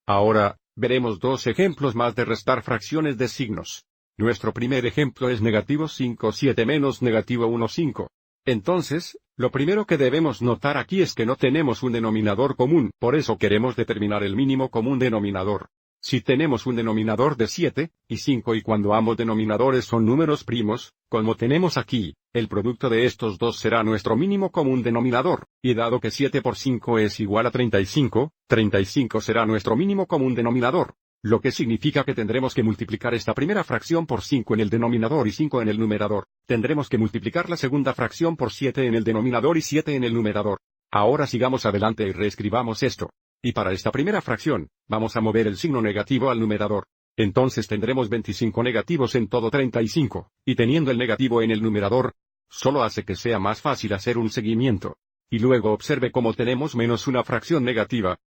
Ahora, veremos dos ejemplos más de restar fracciones de signos. Nuestro primer ejemplo es negativo 5, 7 menos negativo 1, 5. Entonces, lo primero que debemos notar aquí es que no tenemos un denominador común, por eso queremos determinar el mínimo común denominador. Si tenemos un denominador de 7 y 5 y cuando ambos denominadores son números primos, como tenemos aquí, el producto de estos dos será nuestro mínimo común denominador, y dado que 7 por 5 es igual a 35, 35 será nuestro mínimo común denominador. Lo que significa que tendremos que multiplicar esta primera fracción por 5 en el denominador y 5 en el numerador. Tendremos que multiplicar la segunda fracción por 7 en el denominador y 7 en el numerador. Ahora sigamos adelante y reescribamos esto. Y para esta primera fracción, vamos a mover el signo negativo al numerador. Entonces tendremos 25 negativos en todo 35, y teniendo el negativo en el numerador, solo hace que sea más fácil hacer un seguimiento. Y luego observe cómo tenemos menos una fracción negativa.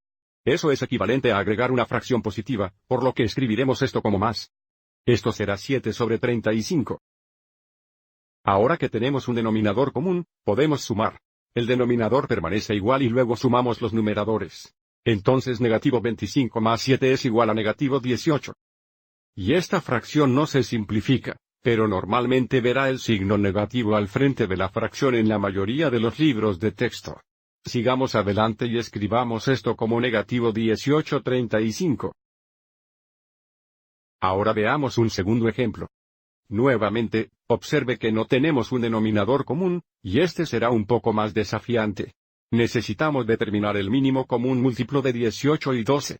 Eso es equivalente a agregar una fracción positiva, por lo que escribiremos esto como más. Esto será 7 sobre 35. Ahora que tenemos un denominador común, podemos sumar. El denominador permanece igual y luego sumamos los numeradores. Entonces negativo 25 más 7 es igual a negativo 18. Y esta fracción no se simplifica, pero normalmente verá el signo negativo al frente de la fracción en la mayoría de los libros de texto. Sigamos adelante y escribamos esto como negativo 18/35. Ahora veamos un segundo ejemplo. Nuevamente, observe que no tenemos un denominador común, y este será un poco más desafiante. Necesitamos determinar el mínimo común múltiplo de 18 y 12.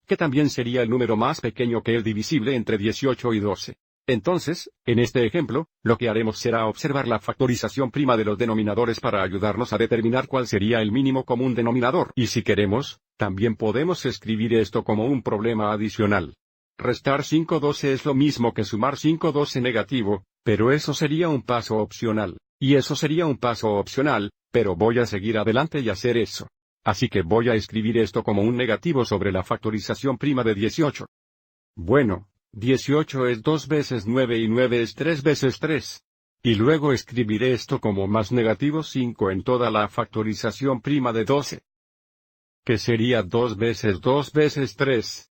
Que también sería el número más pequeño que el divisible entre 18 y 12. Entonces, en este ejemplo, lo que haremos será observar la factorización prima de los denominadores para ayudarnos a determinar cuál sería el mínimo común denominador. Y si queremos, también podemos escribir esto como un problema adicional. Restar 5/12 es lo mismo que sumar 5/12 negativo, pero eso sería un paso opcional. Y eso sería un paso opcional, pero voy a seguir adelante y hacer eso. Así que voy a escribir esto como un negativo sobre la factorización prima de 18. Bueno, 18 es 2 veces 9 y 9 es 3 veces 3. Y luego escribiré esto como más negativo 5 en toda la factorización prima de 12. Que sería 2 veces 2 veces 3.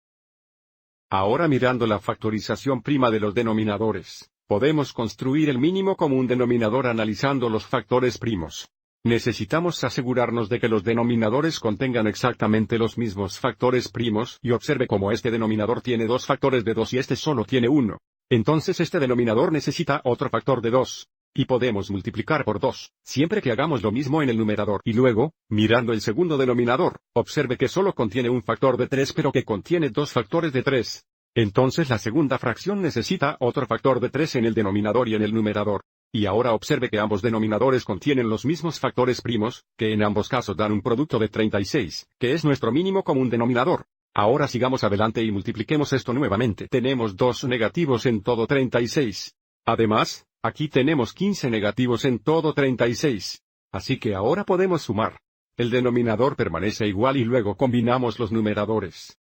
Ahora mirando la factorización prima de los denominadores, podemos construir el mínimo común denominador analizando los factores primos. Necesitamos asegurarnos de que los denominadores contengan exactamente los mismos factores primos y observe cómo este denominador tiene dos factores de 2 y este solo tiene uno. Entonces este denominador necesita otro factor de 2. Y podemos multiplicar por 2, siempre que hagamos lo mismo en el numerador. Y luego, mirando el segundo denominador, observe que solo contiene un factor de 3 pero que contiene dos factores de 3. Entonces la segunda fracción necesita otro factor de 3 en el denominador y en el numerador. Y ahora observe que ambos denominadores contienen los mismos factores primos, que en ambos casos dan un producto de 36, que es nuestro mínimo común denominador. Ahora sigamos adelante y multipliquemos esto nuevamente. Tenemos 2 negativos en todo 36. Además, aquí tenemos 15 negativos en todo 36. Así que ahora podemos sumar. El denominador permanece igual y luego combinamos los numeradores.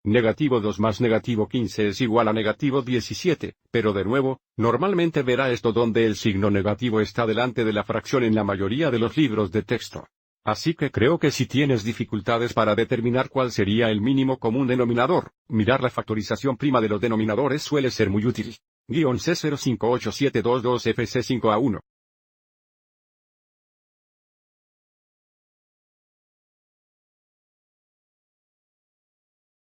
Negativo 2 más negativo 15 es igual a negativo 17, pero de nuevo, normalmente verá esto donde el signo negativo está delante de la fracción en la mayoría de los libros de texto. Así que creo que si tienes dificultades para determinar cuál sería el mínimo común denominador, mirar la factorización prima de los denominadores suele ser muy útil. C0587222FC5A1